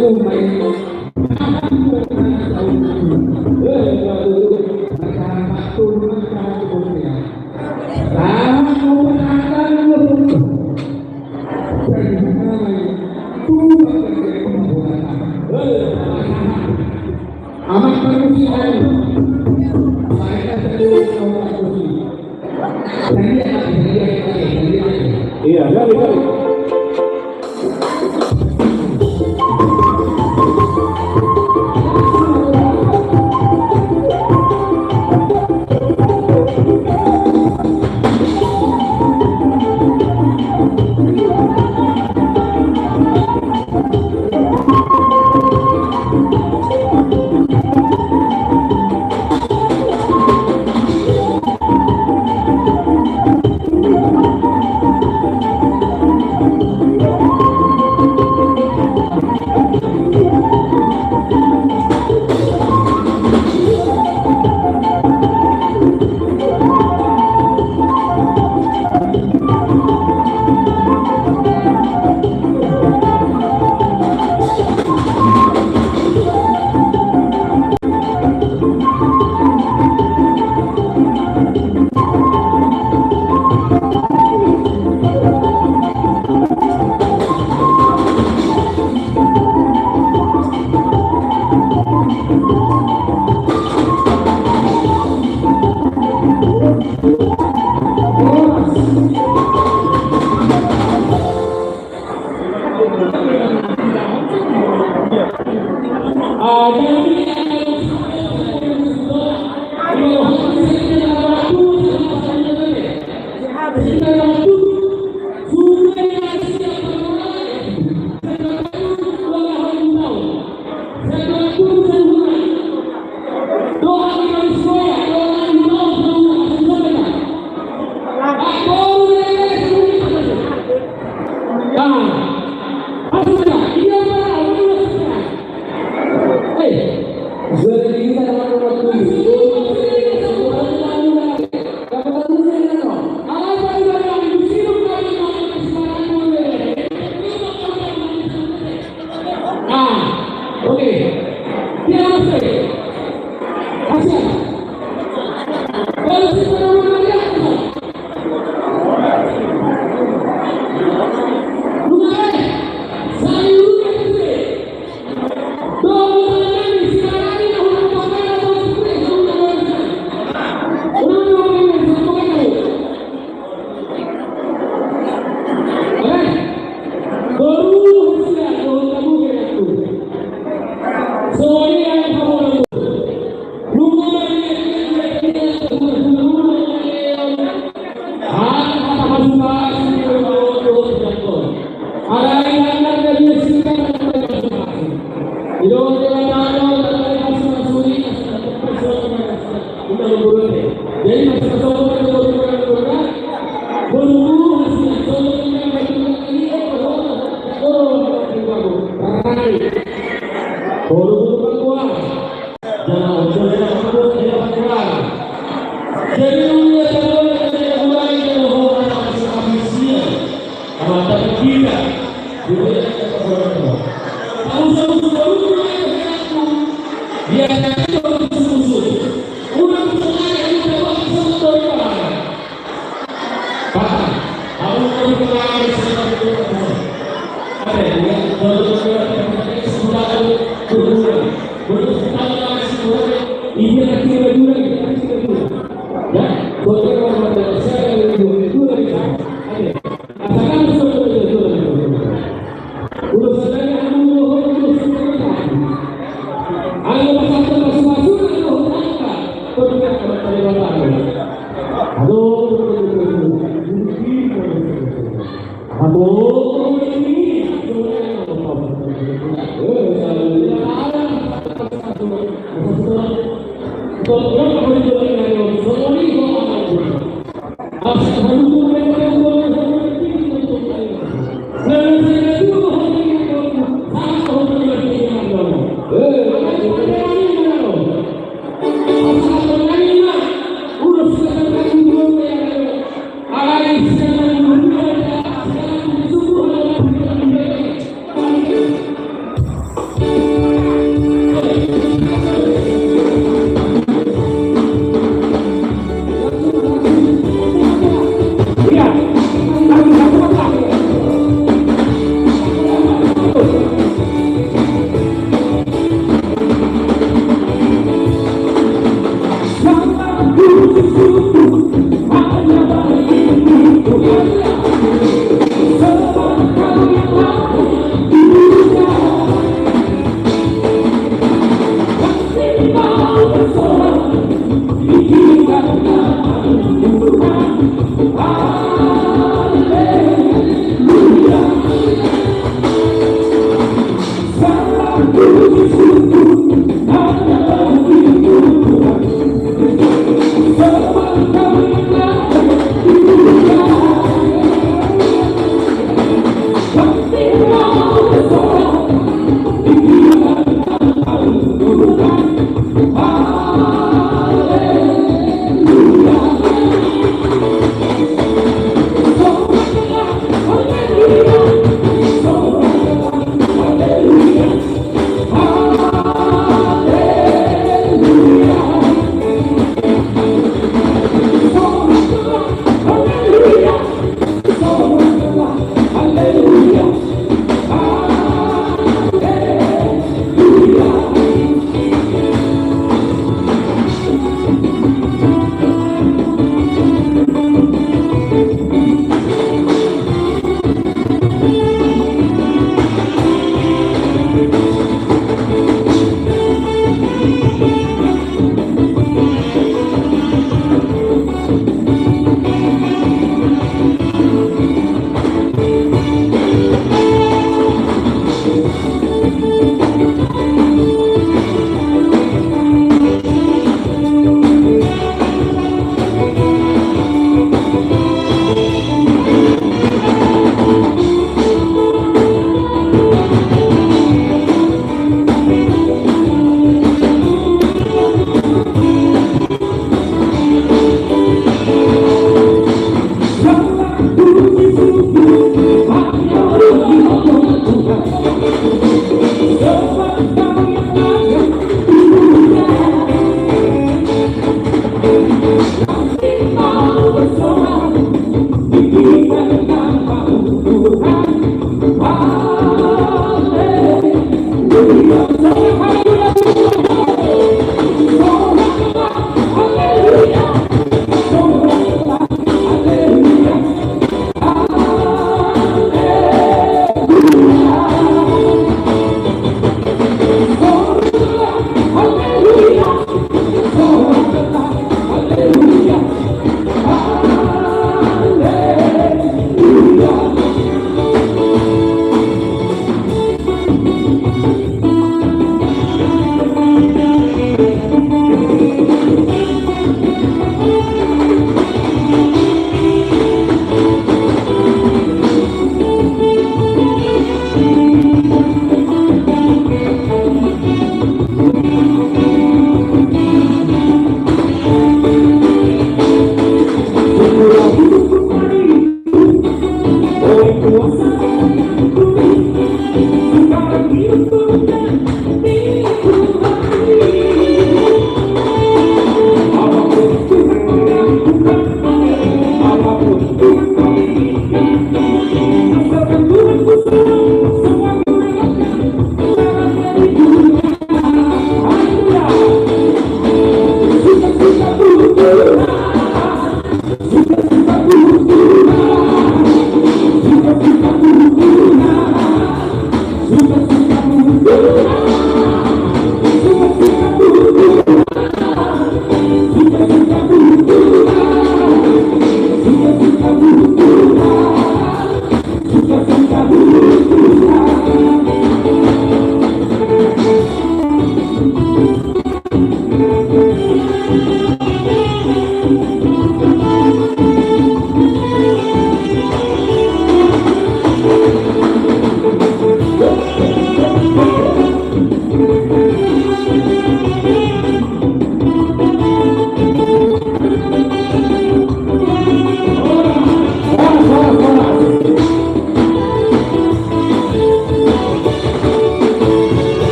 Iya, kali.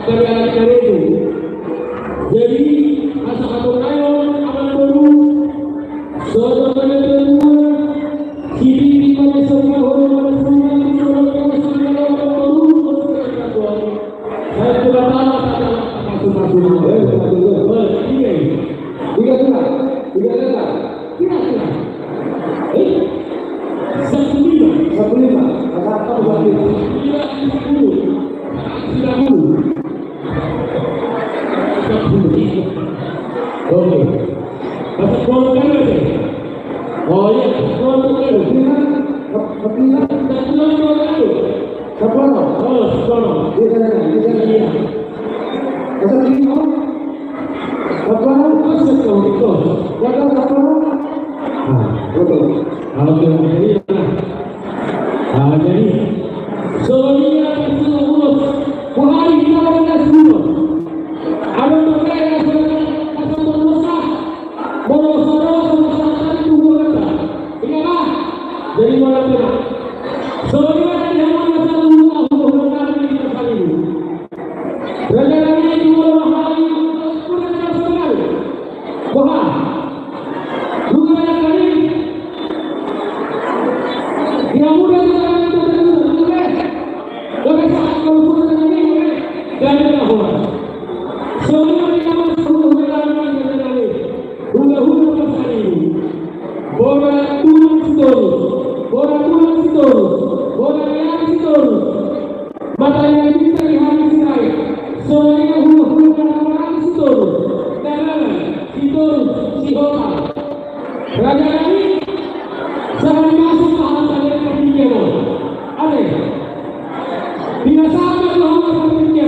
dari itu. Jadi asa kamu kayo aman baru sodo pada kedua kiri pada semua orang pada semua orang pada semua orang baru saya sudah tahu masuk tiga satu lima apa berarti oke, dapat gol kan ada? Oh iya, gol kan ada. Kepila dan gol ada. Sepuluh. Oh, 10. Iya. Asal ini oh. Sepuluh masuk ke itu. Jaga 10. Nah, betul. Jadi soalnya itu urus. Buhari kita ada semua. Ada mereka jadi mana soalnya yang mana tahu aku benar ini sekali raja ini dua hari sudah sekali wah dua kali dia mudah boleh saat kalau sudah ini dan bahwa soalnya yang mana tahu benar ini dua kali bola turun bola yang itu mata yang bisa dihari sirai soalnya hulu orang itu karena itu si Hota raja ini jangan masuk ke hal yang ketiga ada tidak sama hal yang ketiga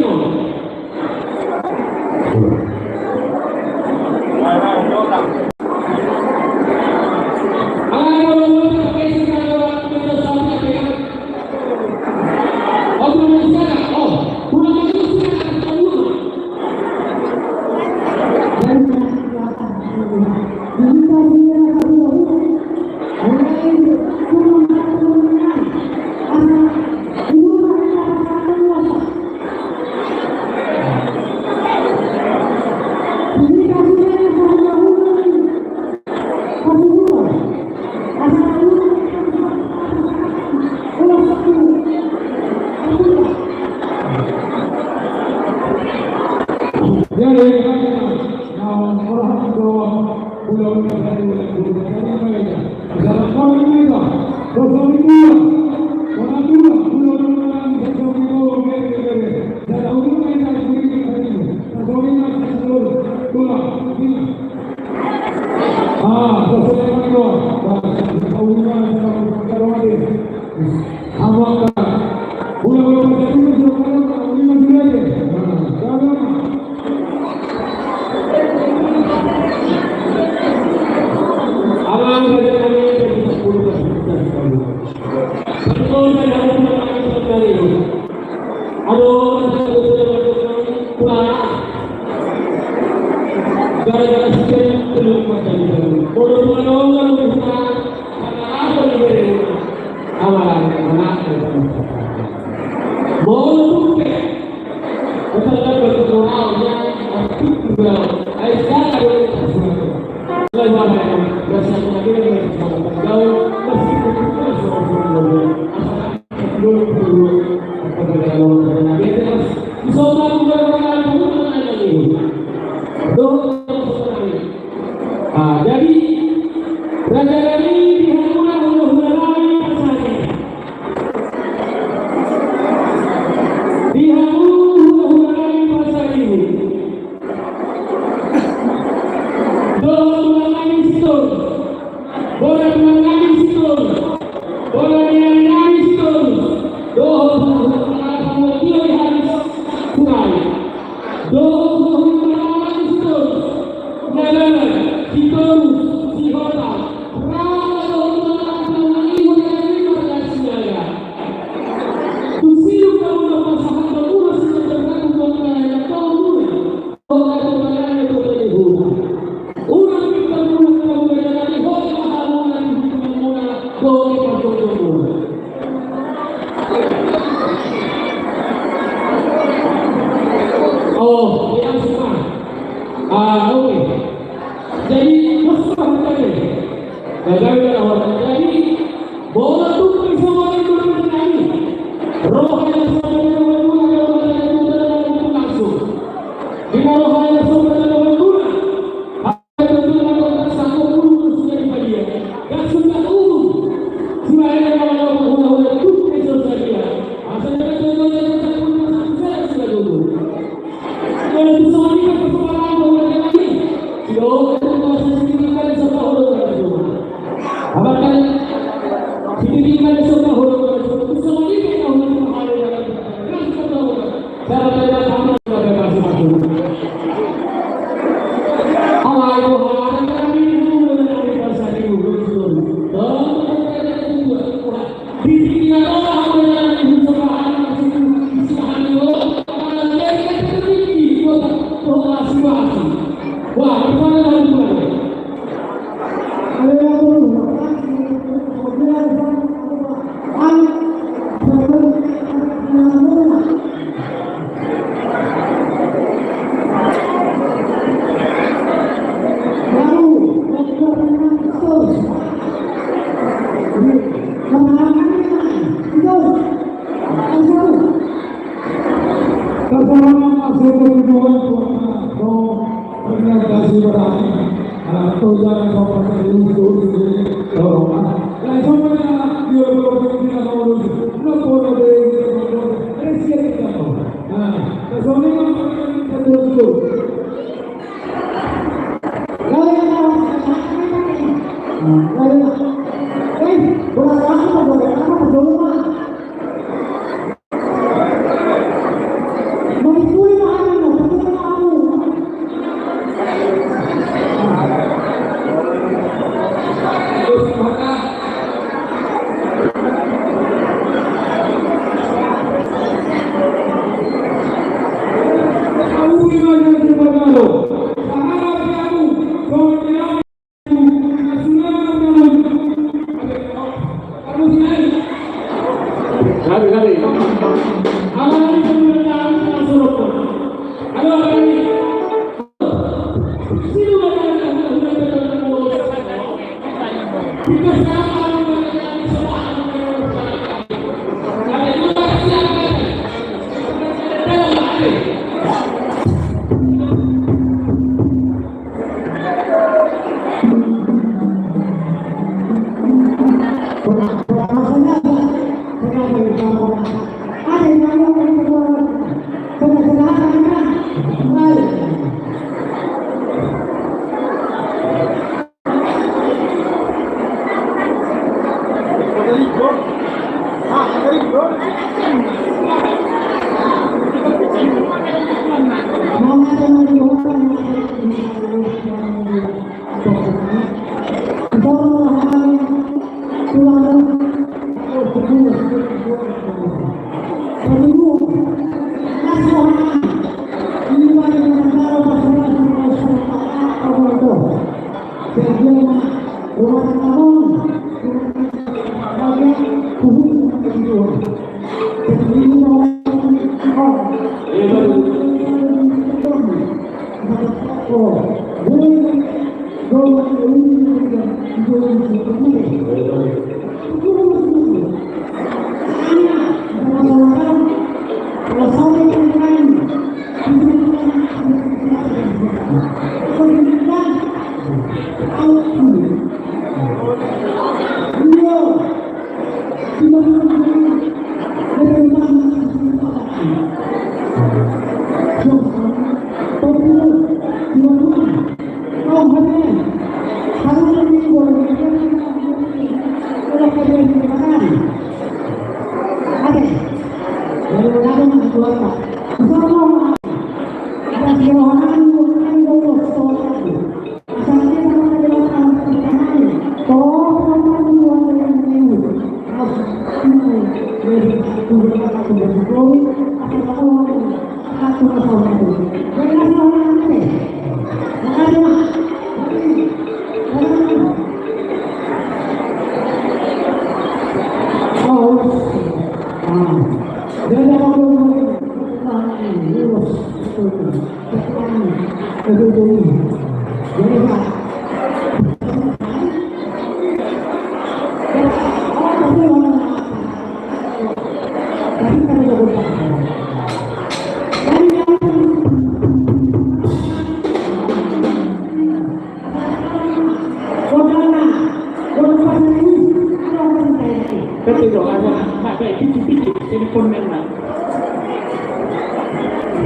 Oh, yang semua. Oke. Jadi mesra tadi. Gagal awal. Jadi bola itu bersama dengan ini. Roh yang sama dengan langsung. Di roh yang sama dengan Kasi doon ako, kaya piti-piti, telepon na lang.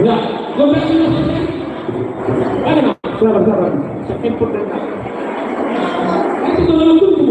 Wala. Gomez na. Ano na? Sabar. Sa telepon na lang. Kasi ito na lang ito.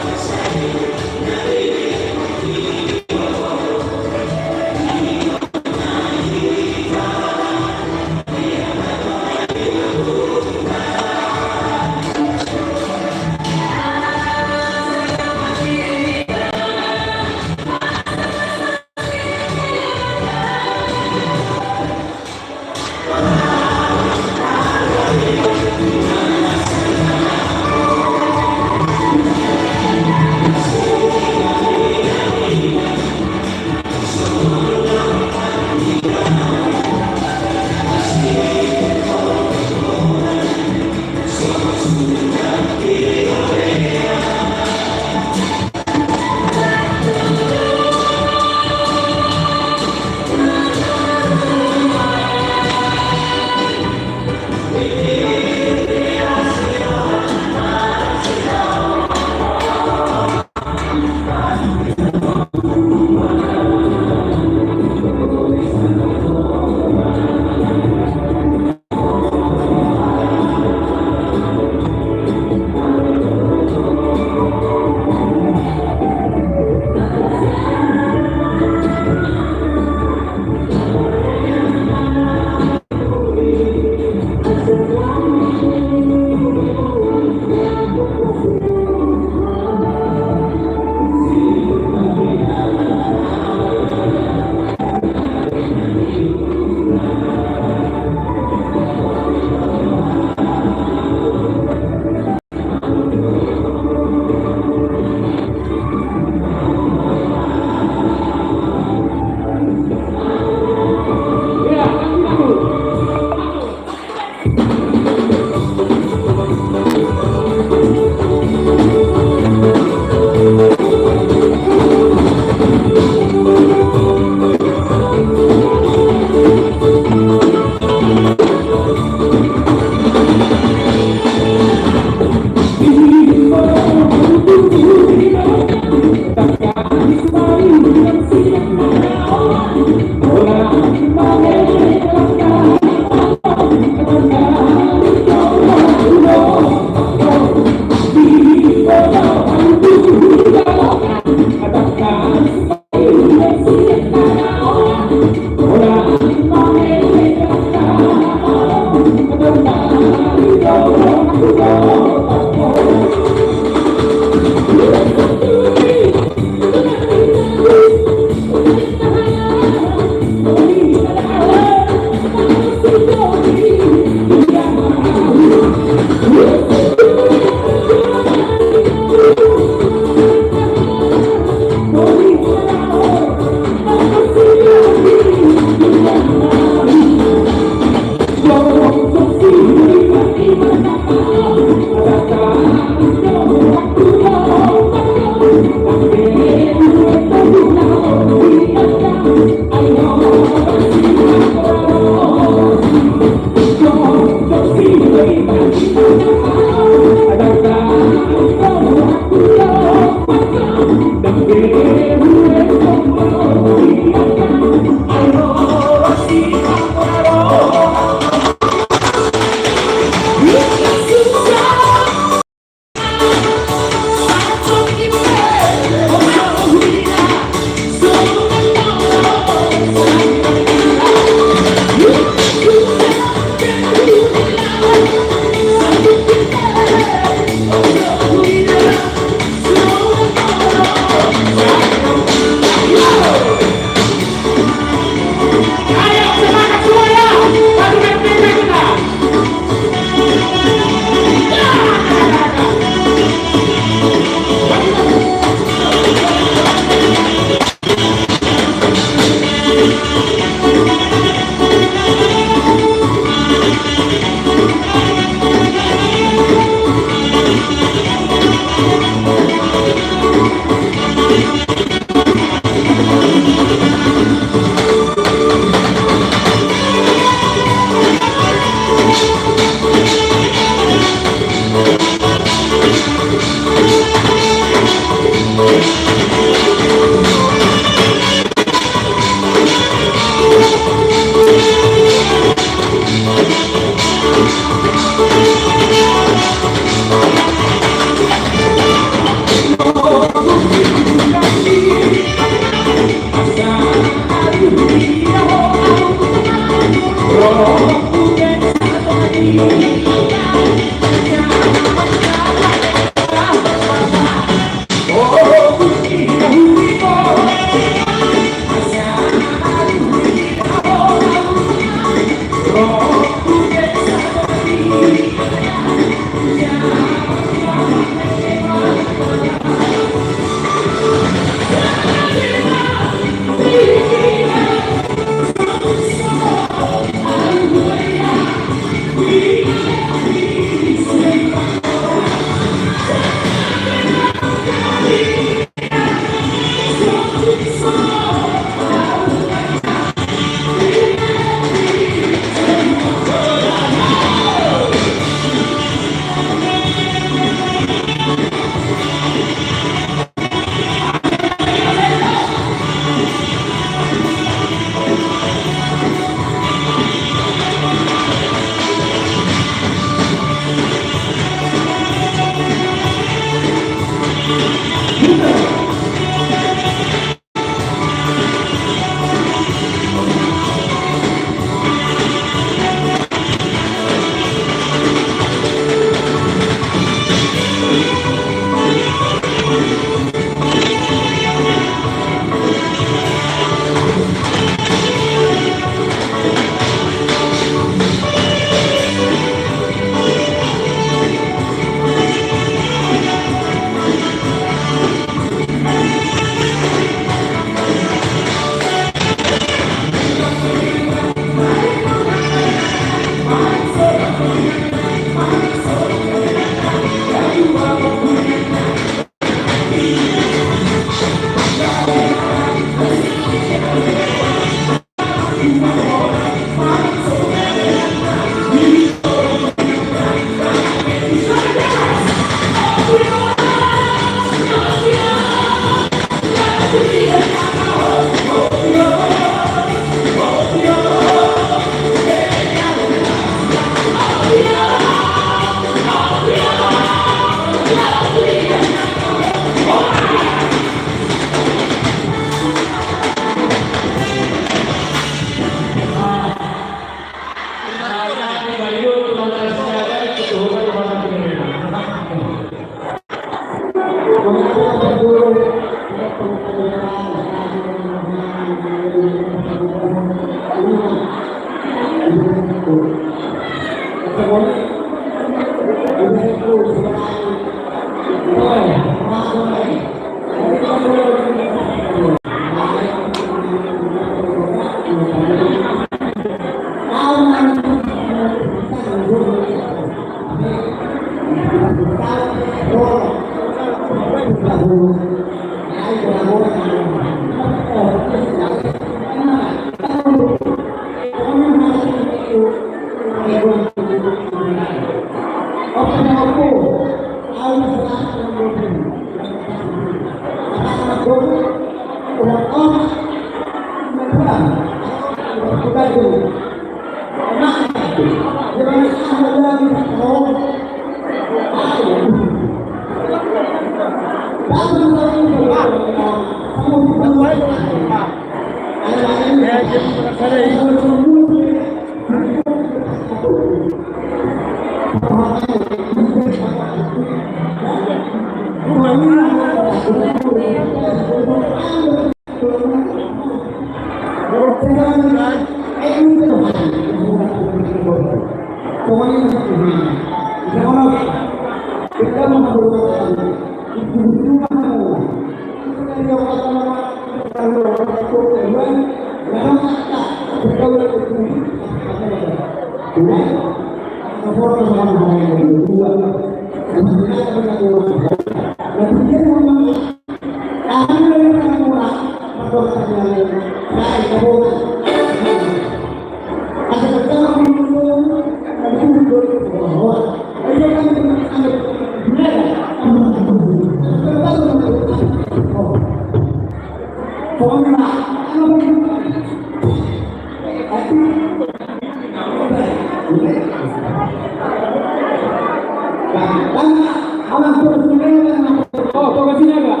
Oh, toko sini agak.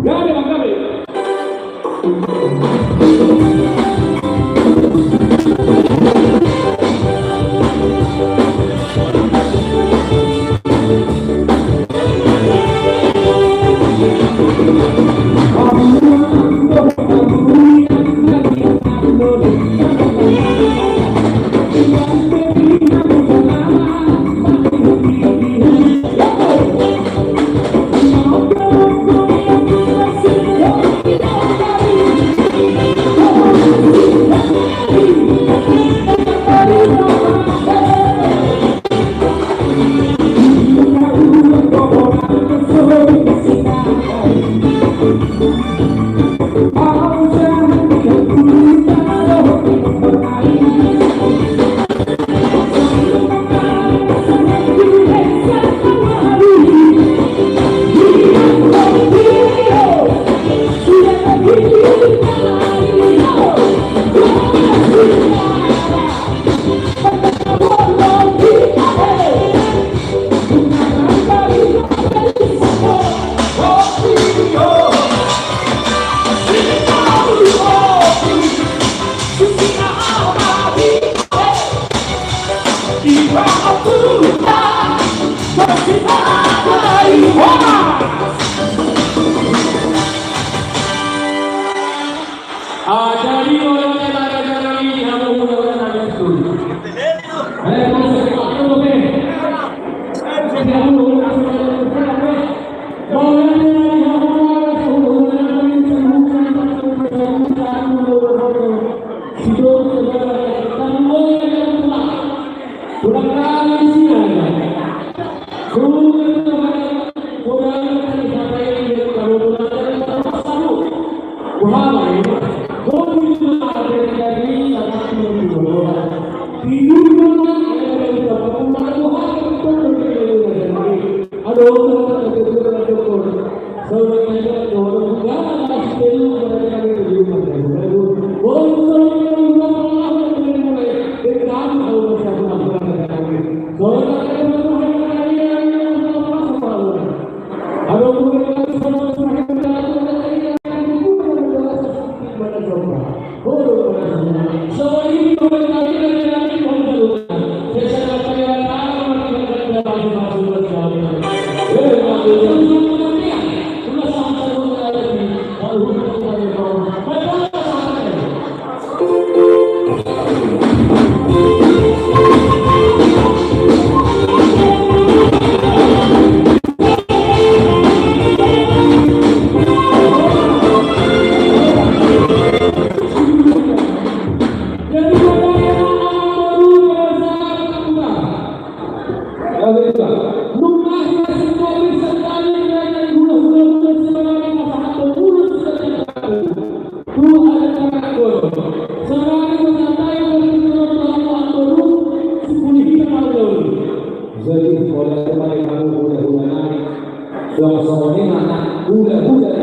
Gak ada, Bang Gabe. Mudah-mudahan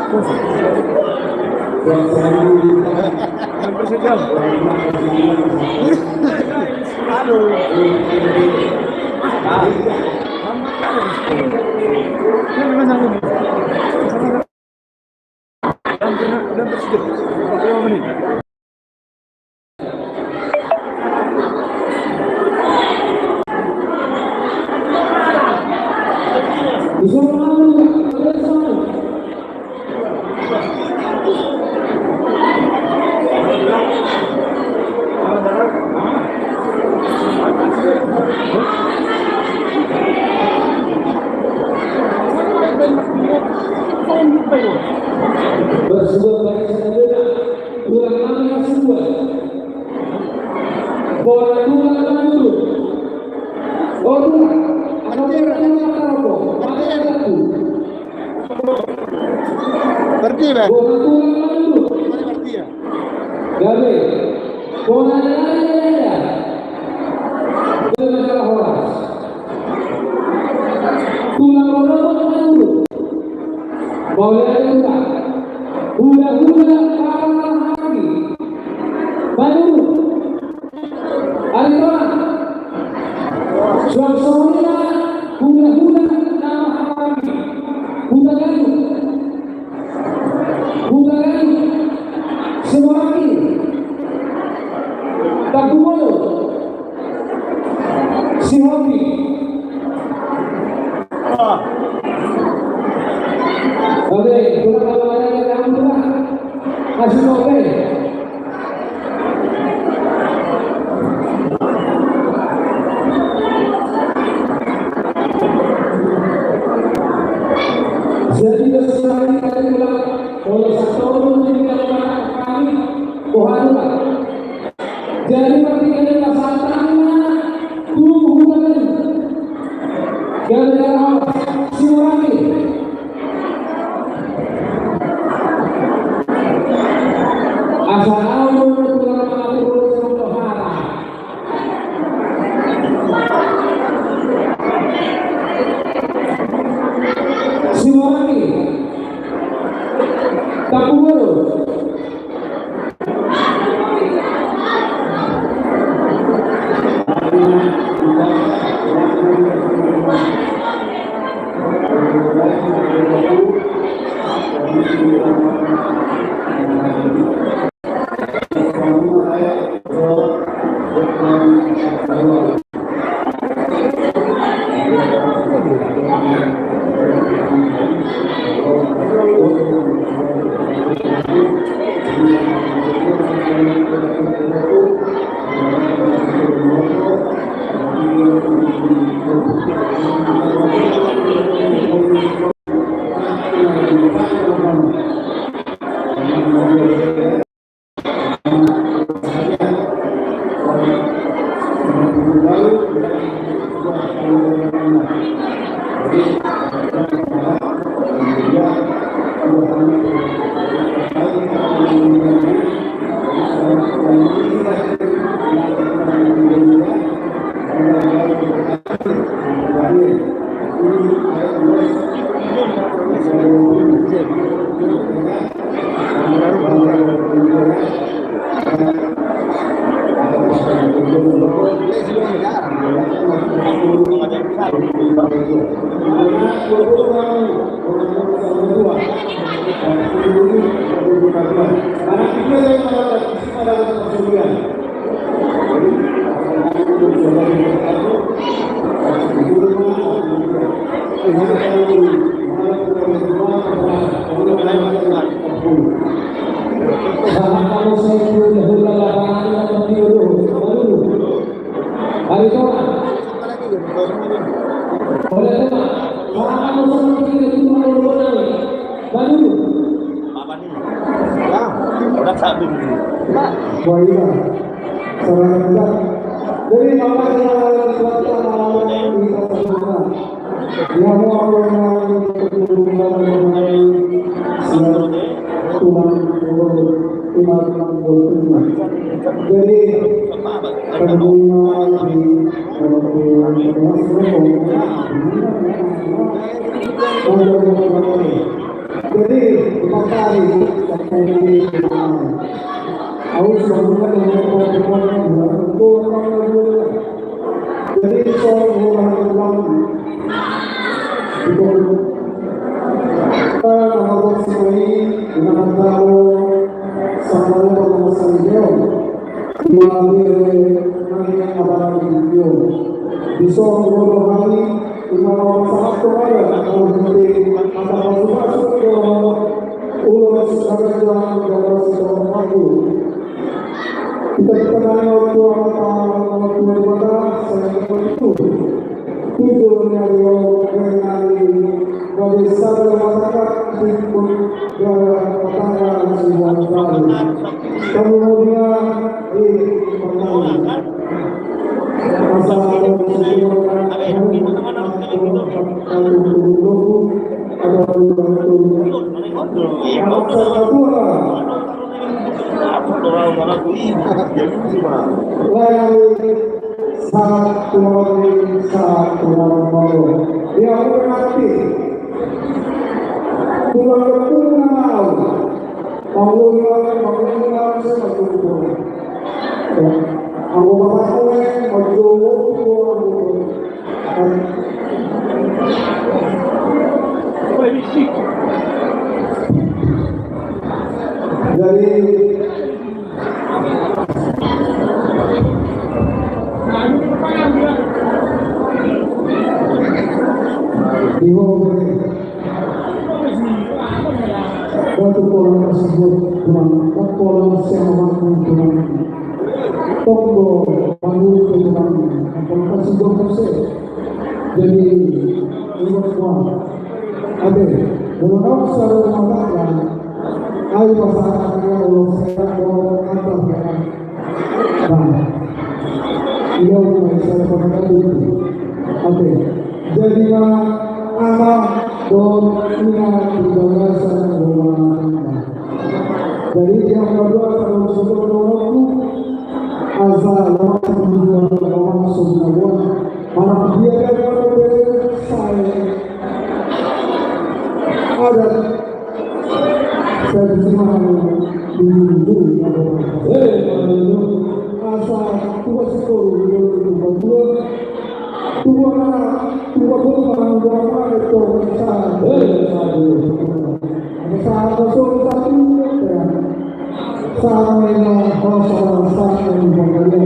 Hampir sejam. Aduh. Ini memang sanggup. Hampir sejam. 45 menit. Bersebuah barisan berbeda, dua kali sebuah. Bola dua maju. Oh dua, ada apa? Berarti lah. Bola dua maju. Berarti ya. Gabe, bola ada. Itu masalah horas. Tulang bola maju. Bola dua. Hula-hula kalah lagi. Baru Alibaba suara-suara hula-hula kalah lagi. Hula-hula semakin tak boleh si hobi. Oke, masih oke. Jadi sesuai tadi bilang oleh satu kami Tuhan. Jadi ketika pasangannya hubungan gara-gara siwani. Jadi matahari sa pagkakas. Ako sa mga jadi seorang orang itu kalau sekali dengan tahu sama orang sanjung melalui nanya kabar video di seorang hari dengan orang sangat kaya kalau nanti ada masuk ke ulang sekarang jalan jalan seorang aku kita kenal waktu waktu ibadah saya itu tujuannya adalah bagi saudara masyarakat untuk berpatah sebuah baru. Kemudian di masalah satu yang berarti pulang bangunan sesuatu aku jadi waktu pola tersebut dengan pola sewa dengan toko bangun dengan pola tersebut bersih jadi ini semua ada menurut saya mengatakan ayo masyarakat yang Allah saya mau antar nah ia saya pernah itu oke jadi anak don ingat kebebasan rumah dari yang kedua kalau saudara-saudaraku asal orang semua malah dia saya ada saya cuma dulu asal tua sekolah tua orang berapa itu saat satu sama yang kalau sama yang mengalir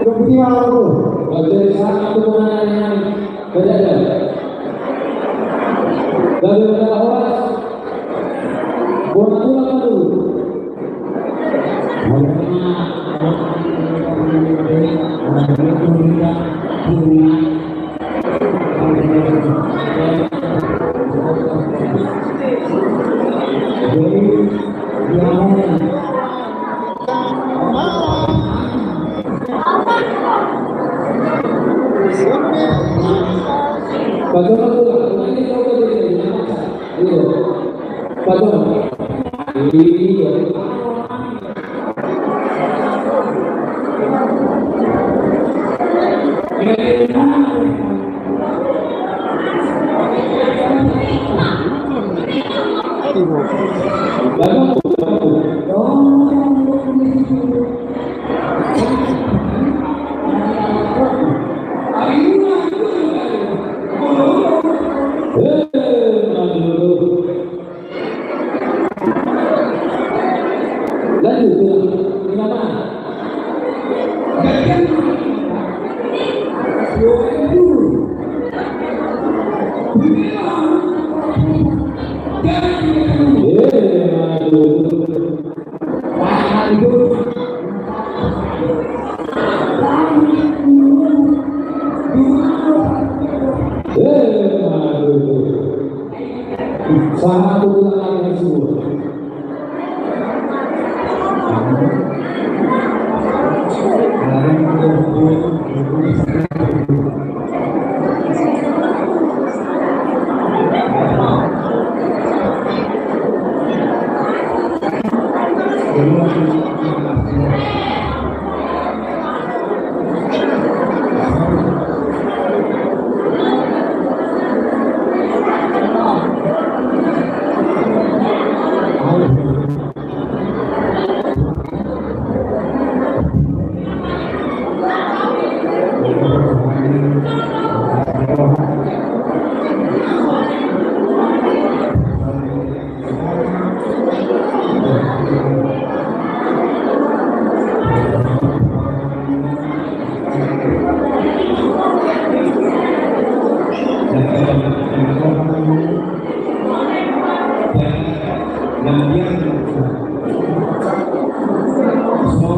kemudian aku dari satu yang berbeda dari orang buat dulu dan dia melakukan so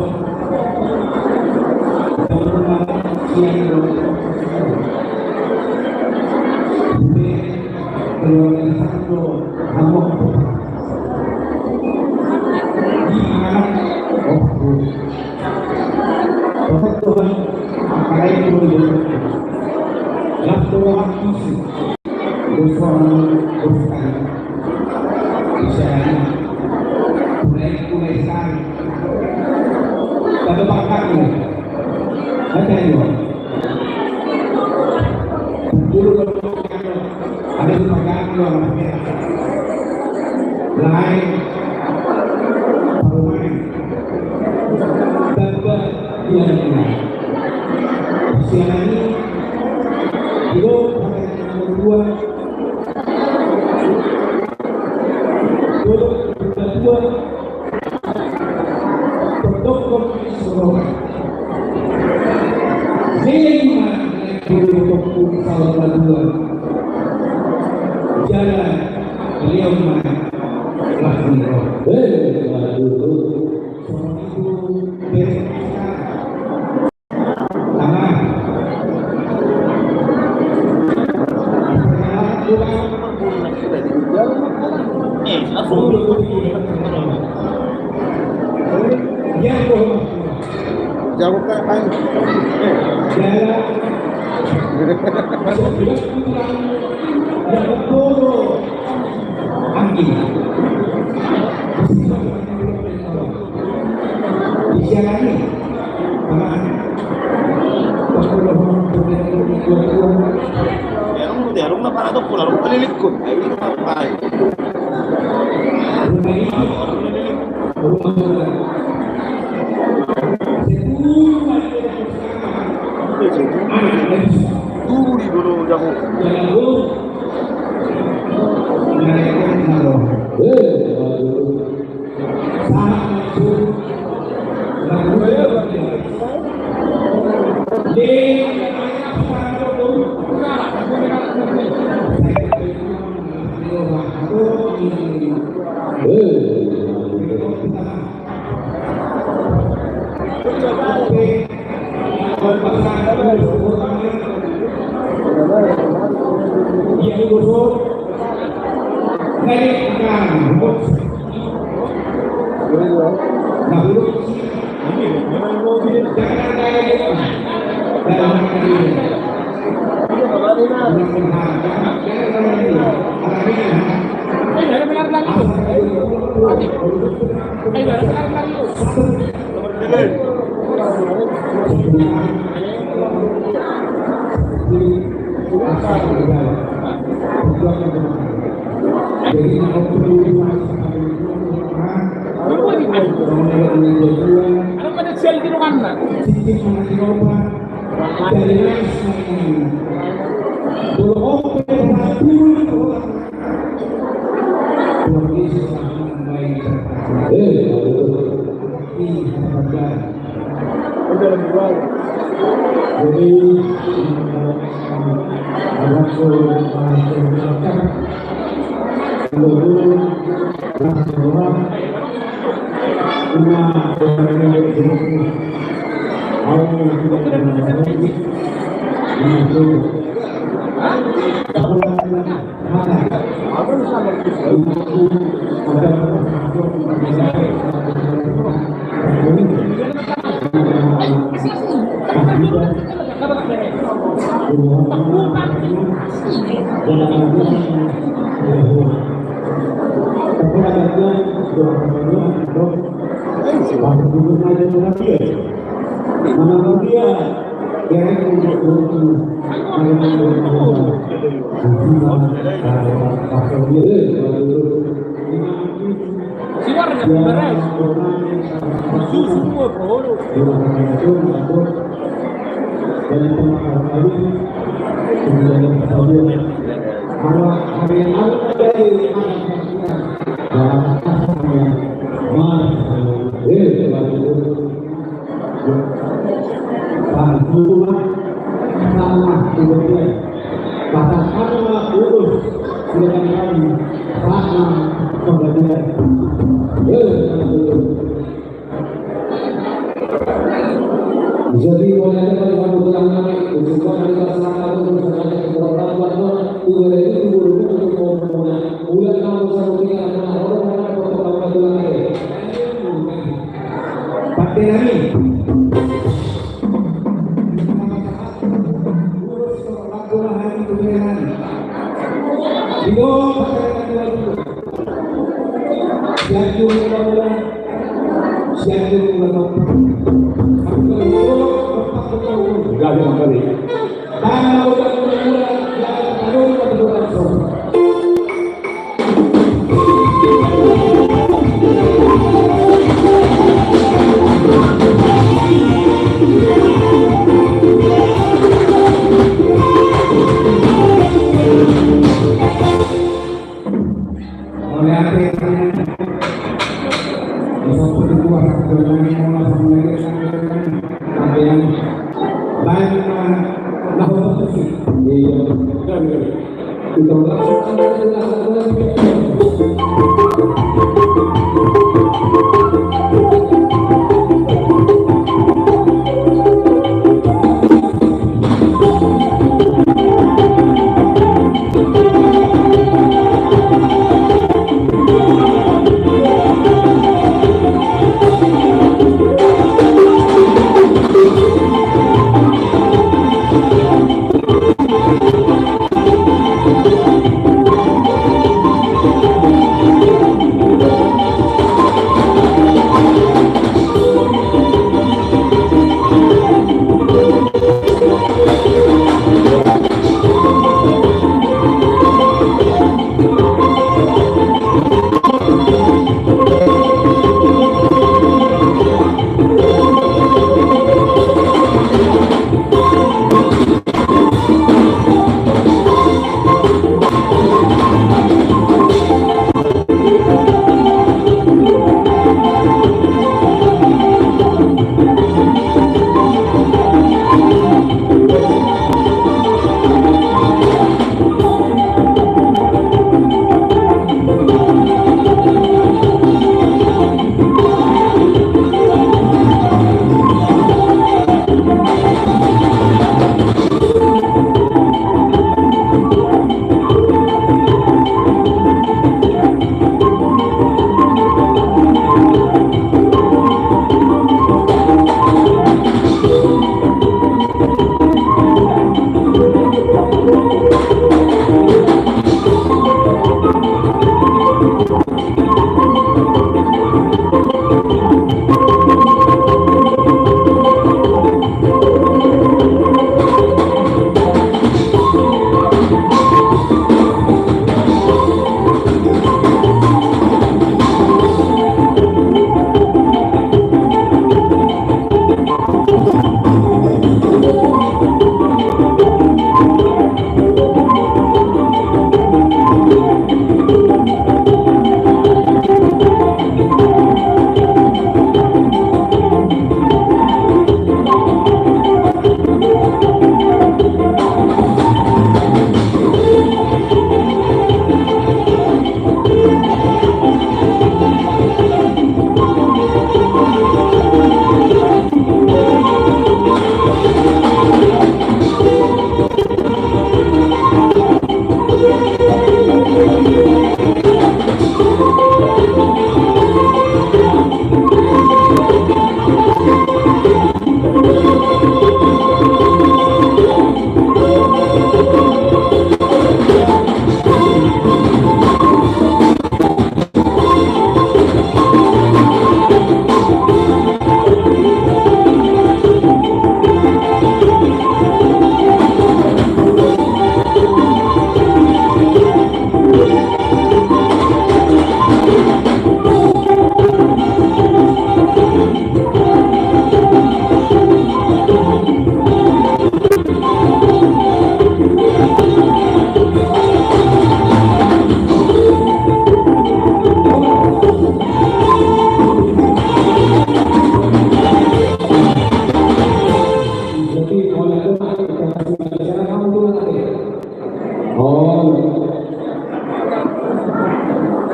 teman-teman siang dulu ini keluarga satu amok di mana Tuhan apa itu Lalu waktu bersama bersekarang misalnya mulai sekarang pada pakaian ada juga dulu ada di pakaian lain permain dapat dilakukan siang ini itu nomor 2 protokol Surabaya lima protokol Salabadua jalan beliau mana Lahdiro soal itu besok sama Jauh ke main. Yarong na para daw pula, palilit ko. Ay, hindi ko pa. Duri dulu jago. Bahkan Allah urus dengan kami rahmat kepada Jadi mulai dari kamu bilang nanti semua dari masyarakat itu misalnya keberatan warga itu dari itu dulu untuk ngomongnya mulai kamu selalu tinggal dengan orang foto kamu bilang lagi pakai lagi hari kemudian itu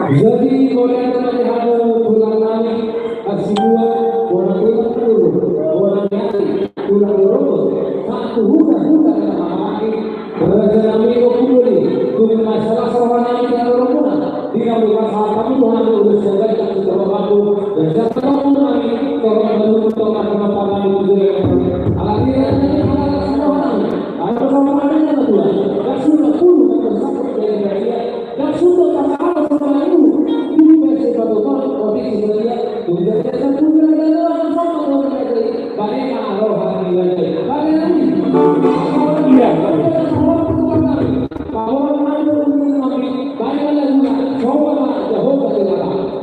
Jadi boleh melihat bulan kami, asyik buat orang dulu, orang yang Mereka bukan salah satu Tuhan yang udah selesai dan sudah membantu dan siapa tahu kami kalau baru mencoba kemampuan itu akhirnya ada semua orang ada sama adanya Tuhan dan sudah puluh bersama dengan dia dan sudah kata Allah sama itu ini versi pada Tuhan waktu sebenarnya sudah jasa juga dalam sama Tuhan dari banyak yang roh hari ini banyak ini dia bahwa ada banyak lagi coba Jehovah Ta'ala.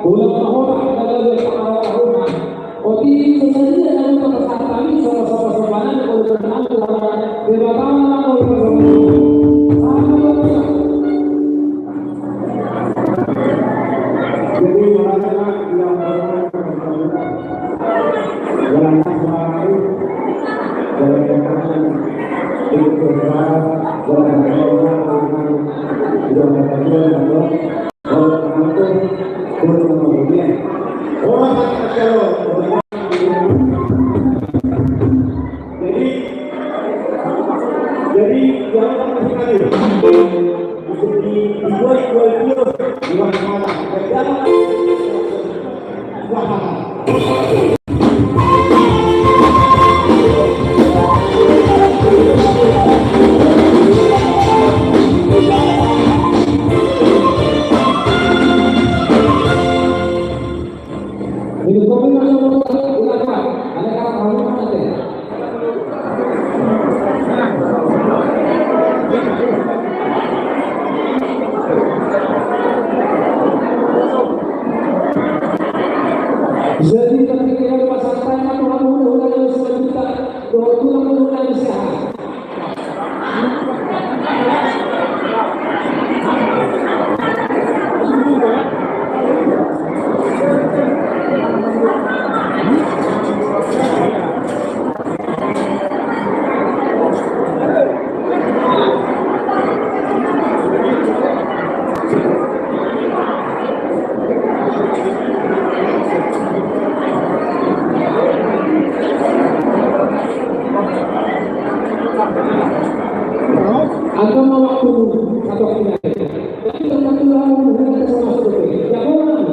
Ulang mahora nagawin sa araw-araw. O di sebenarnya dalam kesehatan ini sama-sama semuanya kalau berkenaan dengan berbatasan atau Jadi mereka yang jalan sehari, jalan yang kanan, itu bergerak, jalan yang kanan, jalan yang kanan, orang jadi jangan sekali dibuat di mana ini kombinasi ulama ada kata kamu ada. Jadi ketika yang pasang Tuhan mudah-mudahan selanjutnya doa Tuhan mudah-mudahan sehat. Agama waktu atau tidak, tapi tergantung hubungan sama seperti ya orang.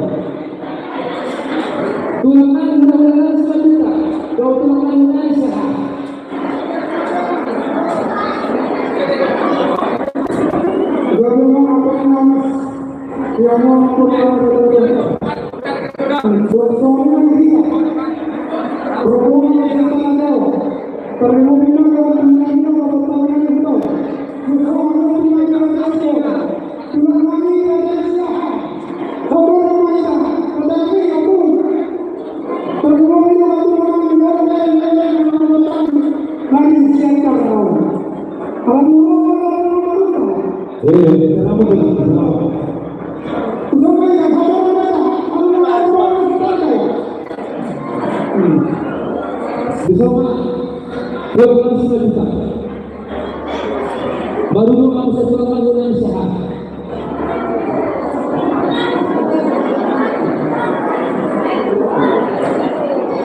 Tuhan mudah-mudahan selanjutnya doa Tuhan mudah-mudahan sehat. Program selanjutnya baru kamu sesuatu yang sehat.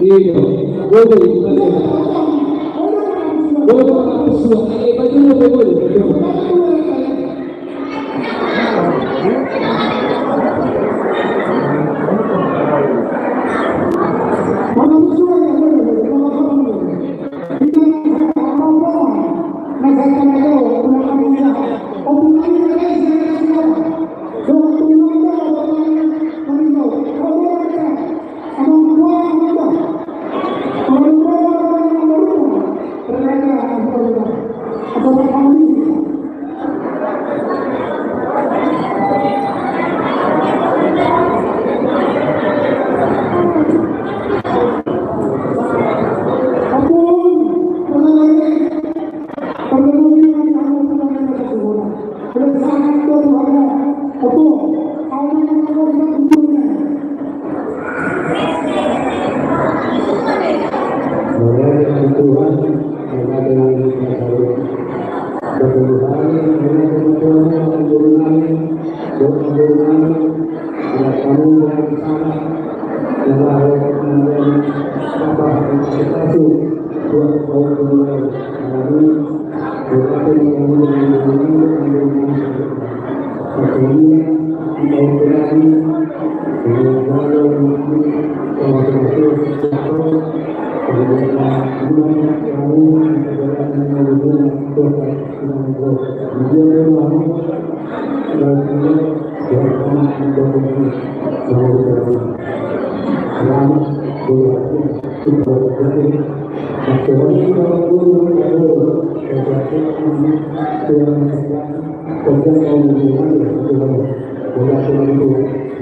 Iya, boleh. Boleh kamu suka. Boleh.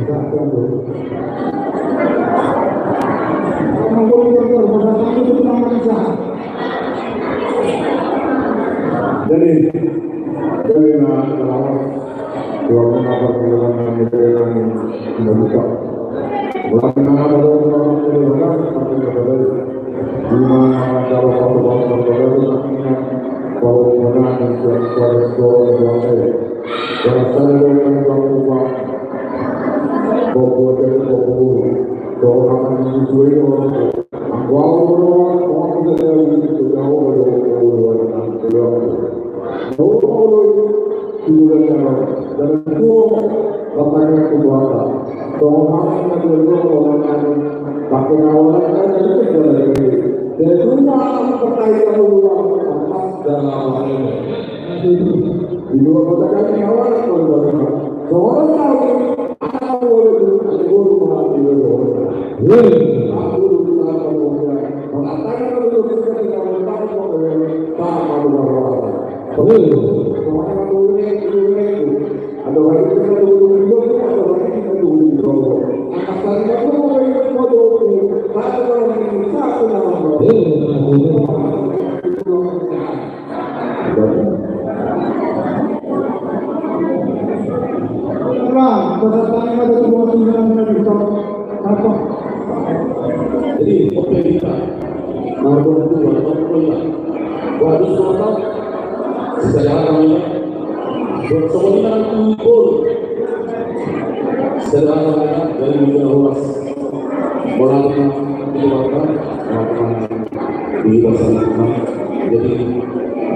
Jadi dua pengabar perjalanan yang membuka belakang ada orang perjalanan sampai kepada lima cara orang perjalanan kalau benar dan suara dan saya dengan bahwa dari orang yang sesuai orang jadi oke kita nomor 2 harus total sejarah kami bersemuanya kumpul sejarah kami dari dunia luas melakukan keluarga melakukan di bahasa jadi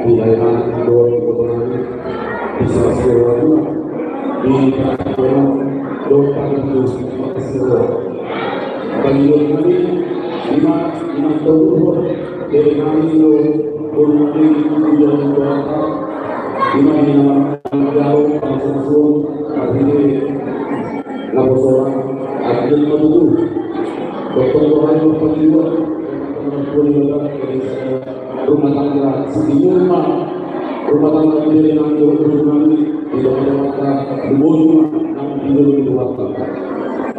di daerah Borongan bisa sesuatu di daerah Dokan itu bagi kami lima tahun dari kami berumur tujuan berapa lima jauh langsung akhirnya lapor seorang akhirnya itu dokter orang berpikir rumah tangga sebelumnya rumah tangga dari yang berhubungan di dalam rumah yang di waktu.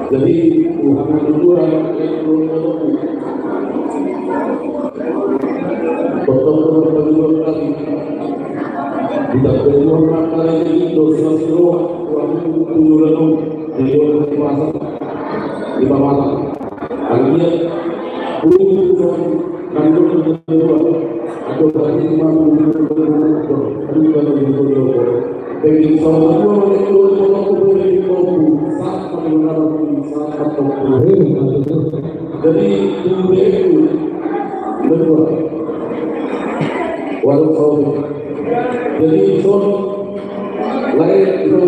Jadi Tuhan berdua dokter berdua lagi tidak berdua kali ini dosa seluruh waktu tujuan di dalam pasar di bawah akhirnya tujuan kandung berdua atau bagi jadi itu berdua walau jadi son lain itu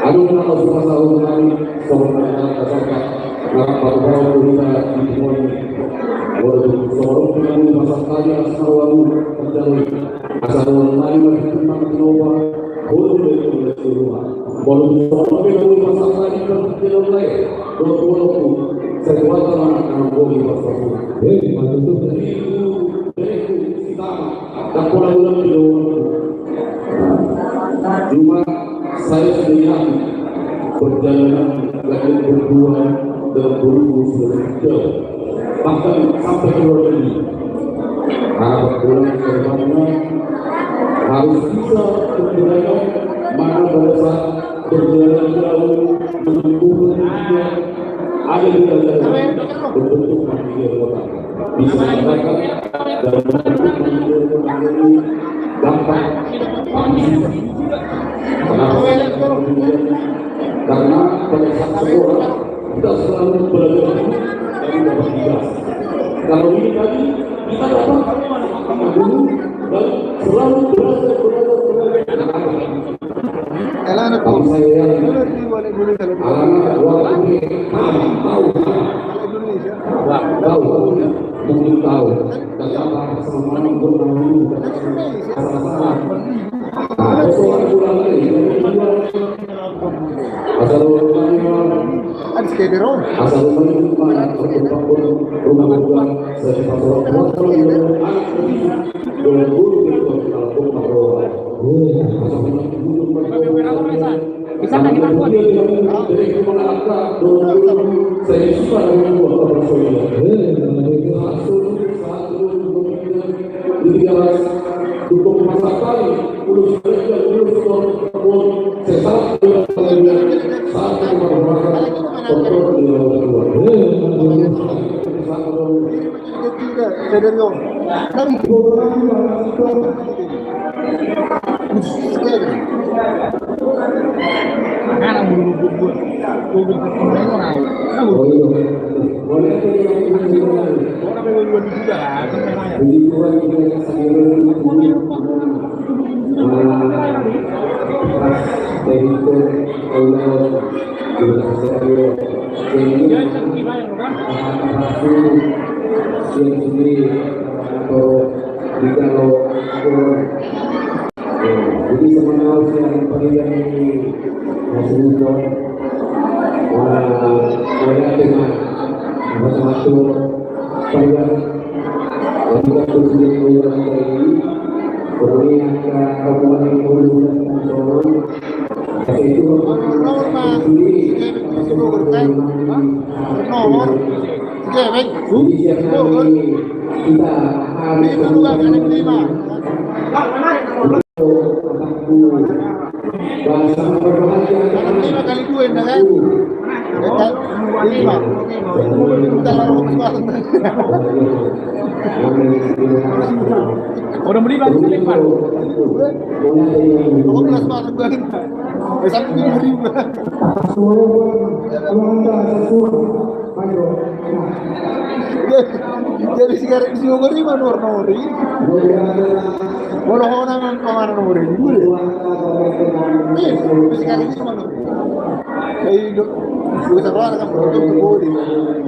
adu nama semasa orang seorang kasar nama pada kita di walau seorang penyanyi masa kaya asal lalu terjalin asal lain memang coba boleh rumah walau seorang penyanyi masa kaya terjalin lain walau saya buat anak boleh masa jadi itu kita tak kurang lebih cuma saya sendiri perjalanan lagi berdua dengan guru sejauh bahkan sampai ke luar negeri harus pulang ke rumahnya harus bisa berjalan mana pada saat berjalan jauh menempuh dunia ada di dalam berbentuk manusia kota bisa dikatakan dalam bentuk manusia ini gampang karena pada saat sekolah kita selalu belajar dari dapat tugas. Kalau ini tadi kita dapat dulu dan selalu belajar. Kalau saya anak waktu tahu mungkin tahu tentang kesamaan berlalu salah soal pulang lagi asal asal rumah bukan saya Sampai kita kuat dari itu mengangkat saya suka dengan buah kabar soalnya. Untuk masa kali, urus kerja, urus kebun, sesat saat bermasalah kontrol di jadi sebenarnya yang penting ini masih muda, orang dengan satu pilihan untuk tujuan orang ini, kemudian kabupaten Bogor dan Solo, itu kita bahasa berbahagia kali dua kan? Lima. Udah beli bang, lepas. Kalau kelas masuk kan, satu ribu. Jadi sekarang si Bogor ini mana warna-warni? Walau orang kemana warna ini? Nih, sekarang ini mana? Kayak dua sekolah kan produk kebodi,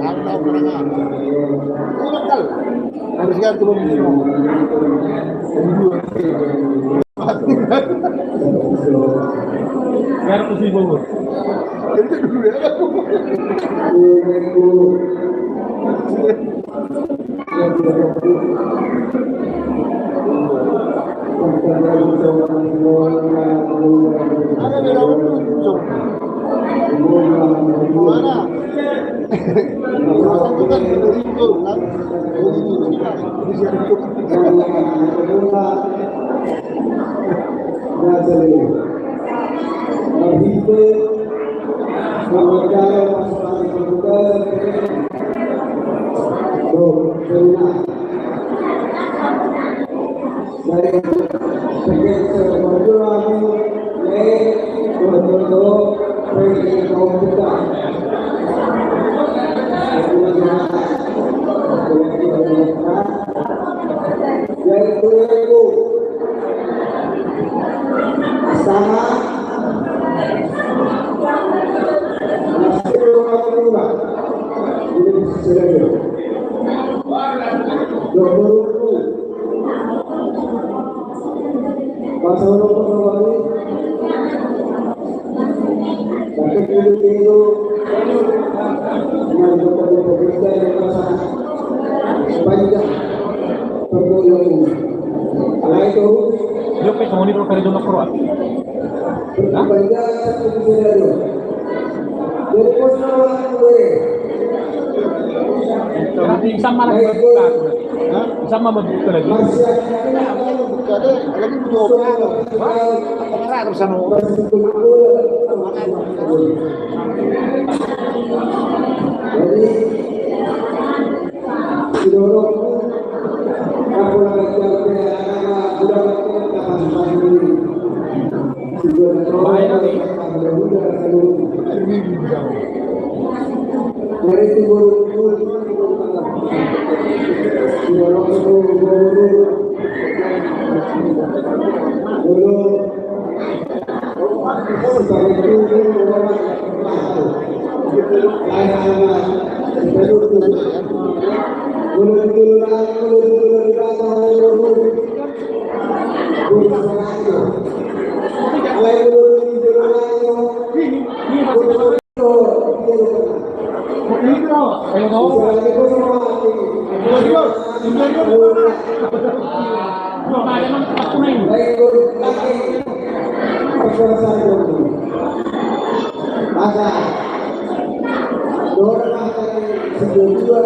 tahu pernah. Ini bakal harus kan turun di sini. Biar aku si Bogor. Itu dulu ya. Ada beda untuk mana? Satu kan itu kan, yo pe como libro para dono croat. Tapi sama lagi buka. Sama buka lagi. Buka deh, lagi butuh apa terus sana. Jadi didorong aku Masa dorang dari sebelumnya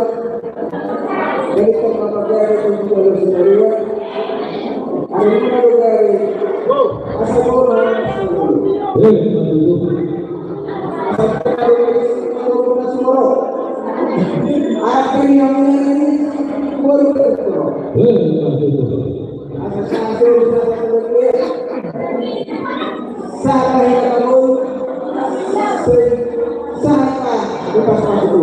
dari pertama dari penjualan sendirian hari ini dari asal orang akhirnya ini baru bertemu Saka yang kamu Saka lepas itu.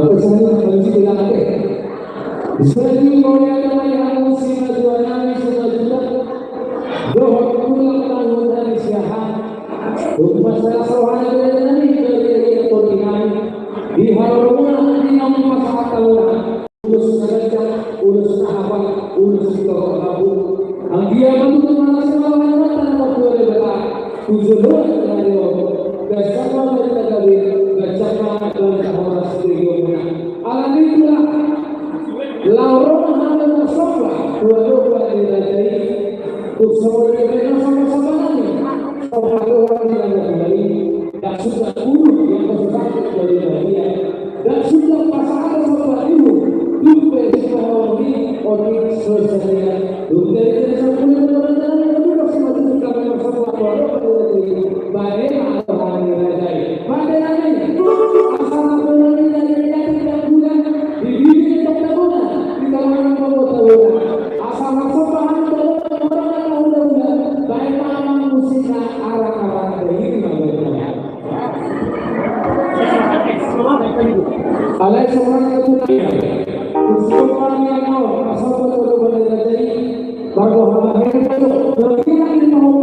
Pesannya kondisi bilang ada. Selagi korea yang musik jualan sejuta, doa pulang tahun dari siapa? Untuk masalah soal dari dari koordinasi di halaman di nama masyarakat orang urus kerja, urus sahabat, urus kabu. Dia untuk masalah tanah waktu adalah tujuan dari bersama kita dari bersama dalam hal studio. Alam itulah Laura hanya bersobat dua-dua dari usaha mereka sama-sama lagi. Orang yang dari dan sudah guru yang bersatu dari dia dan sudah pasangan sama ibu juga orang selesai dari orang itu masih kami bersama baik orang yang dari pada lagi asal orang dari tidak bulan di diri tidak bulan di kalangan kota asal masuk bahan orang baik mana musik arah-arah dari alai seorang ketuanya usulan yang mau asal betul betul dari baru hal itu berkira ini mau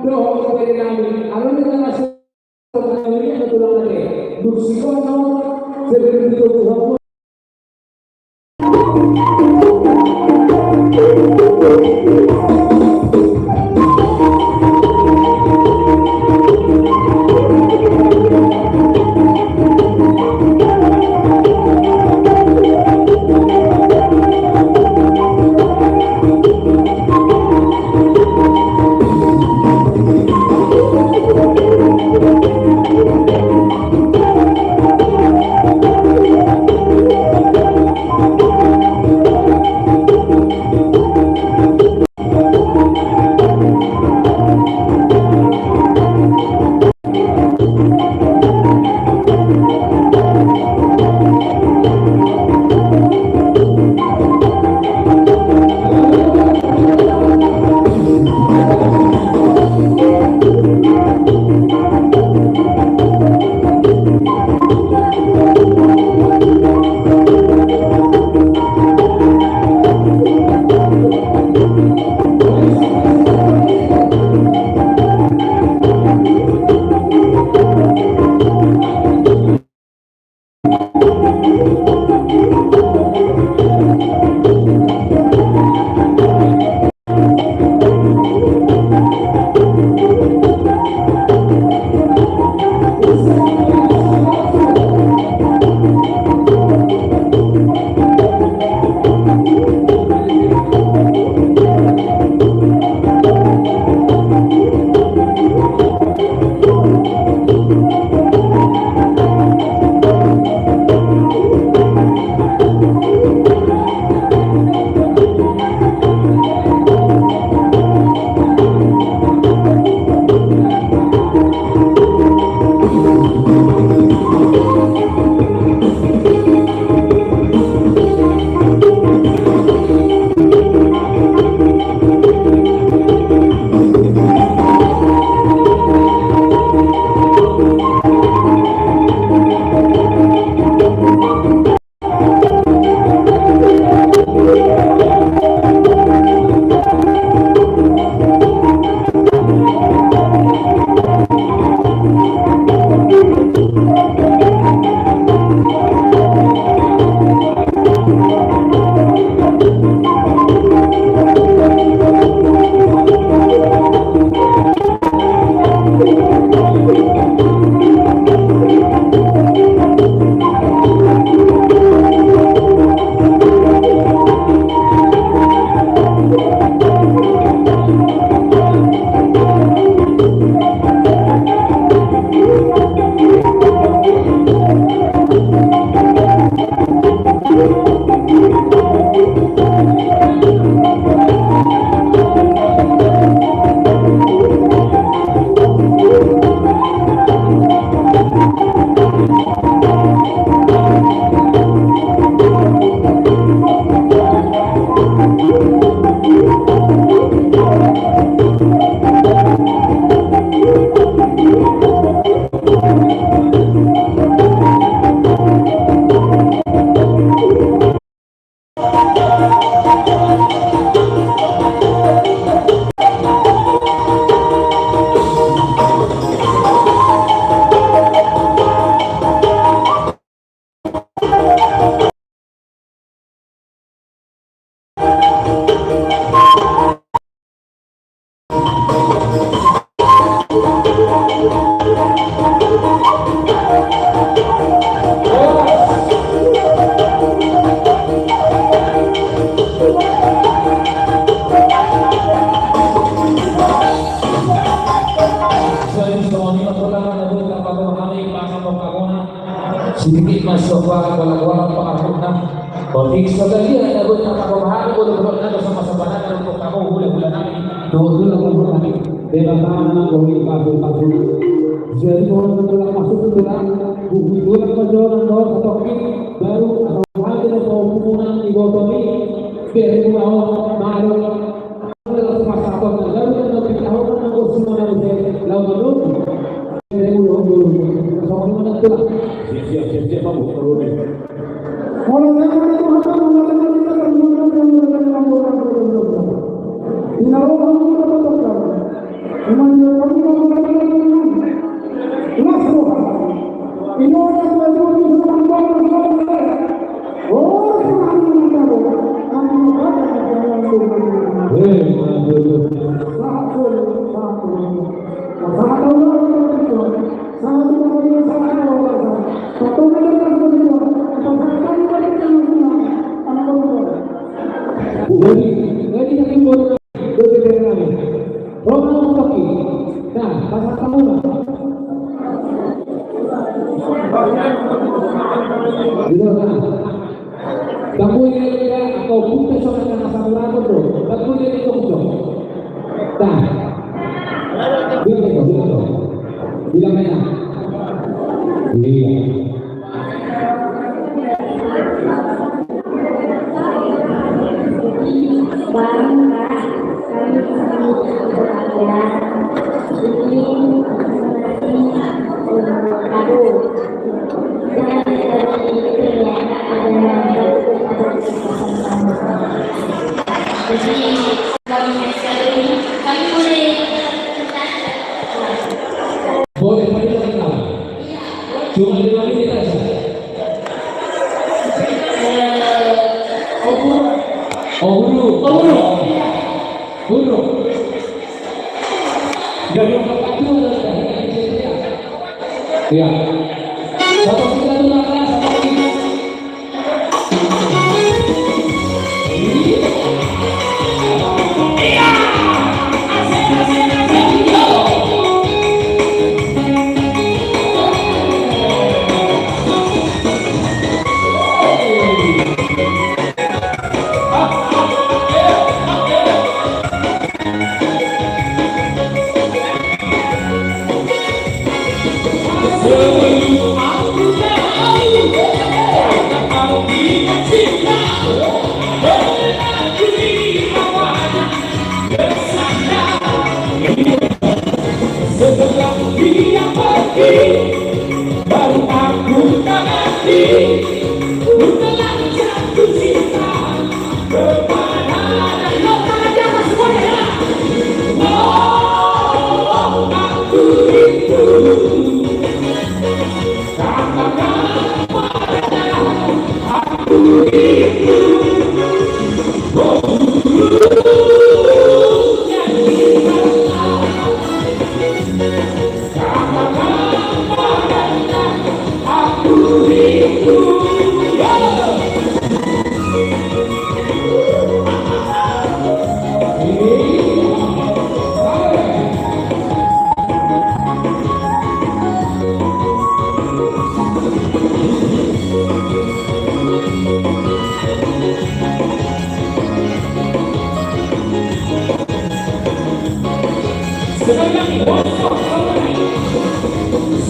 doa dari kami alai kita masih kami betul lagi bersikono sebelum itu memahami bahasa Pokemon sedikit masuk ke lakukan pengaruhnya Kotik sekali ada beberapa pemahaman boleh ada sama-sama untuk kamu boleh nanti Dulu aku berani bebasana bagi kasus. Jadi orang telah masuk ke dalam buku dua perjalanan doa atau baru atau ada hubungan di bawah ini dari awal baru adalah masa apa baru kita tahu kan urus mana udah lalu dari dulu sama mana tuh Siap Pak, turun nih. kalau yang itu harus Kamu ini atau bukan soal masalah lagu bro, kamu ini itu Nah, bilang enak. Iya. Boleh kita cuma 5 menit aja. Guru. Jadi ya. Satu kita dulu kelas satu ini.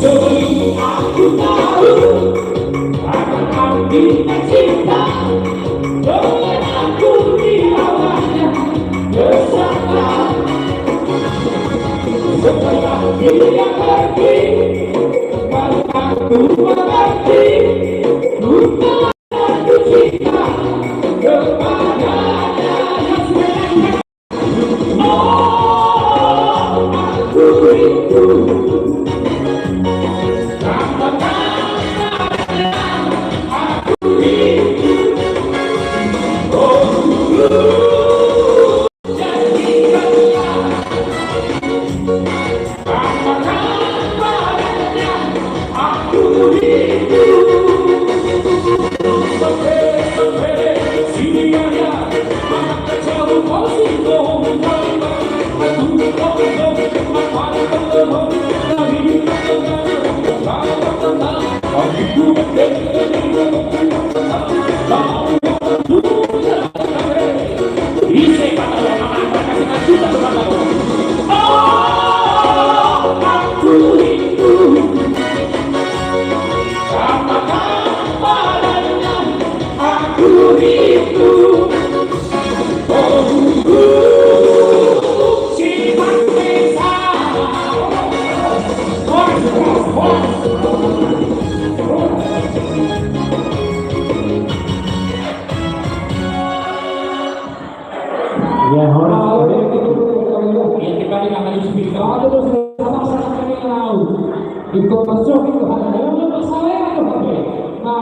Sebelum aku tahu akan kita cinta, dengan aku diawanya bersama. Setelah dia pergi, baru aku mengerti, bukan aku cinta kepadanya. Oh, aku rindu.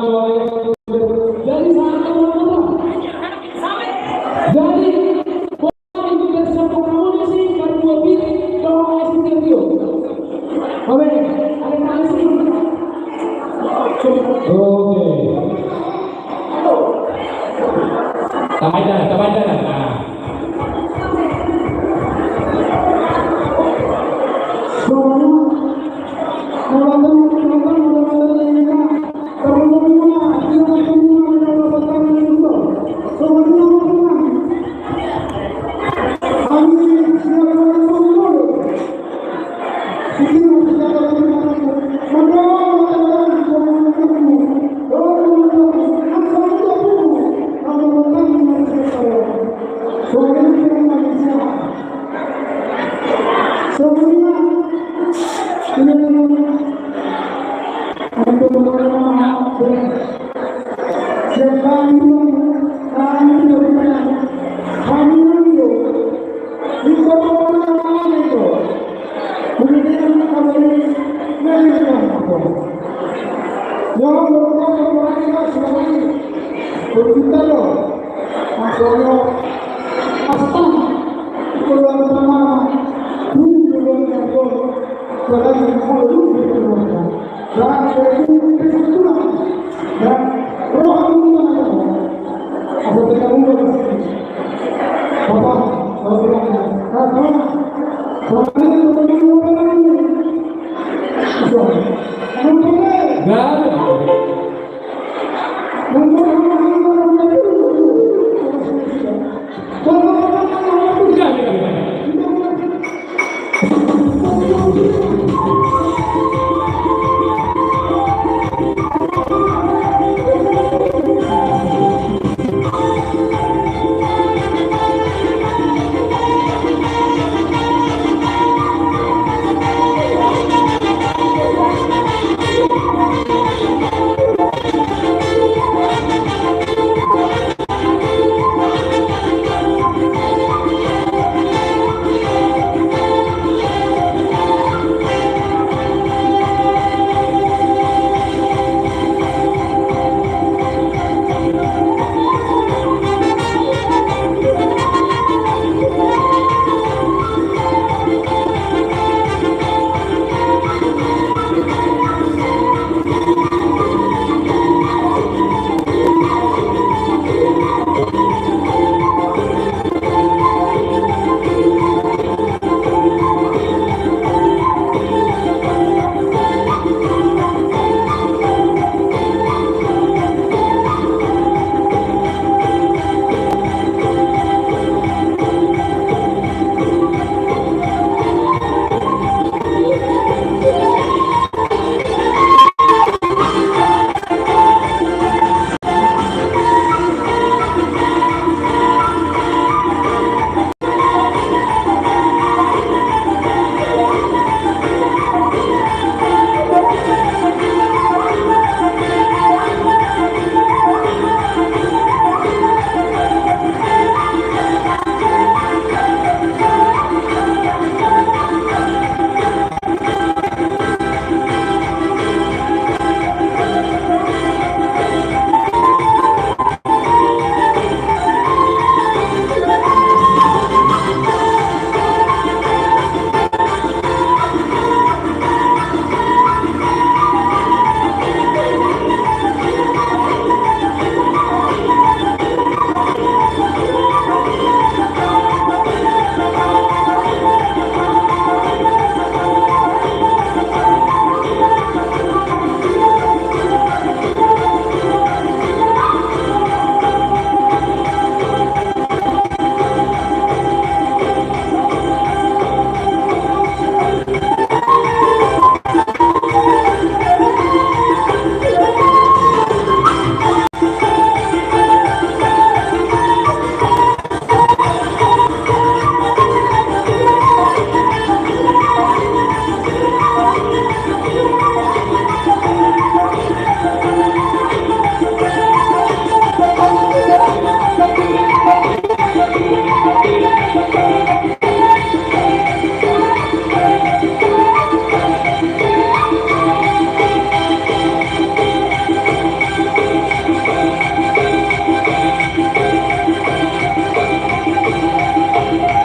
Jadi satu jadi poin kita sempurna sih kan dua bit kalau asing video. Oke, ada kali sih. Oke. Tambah jalan. Nah.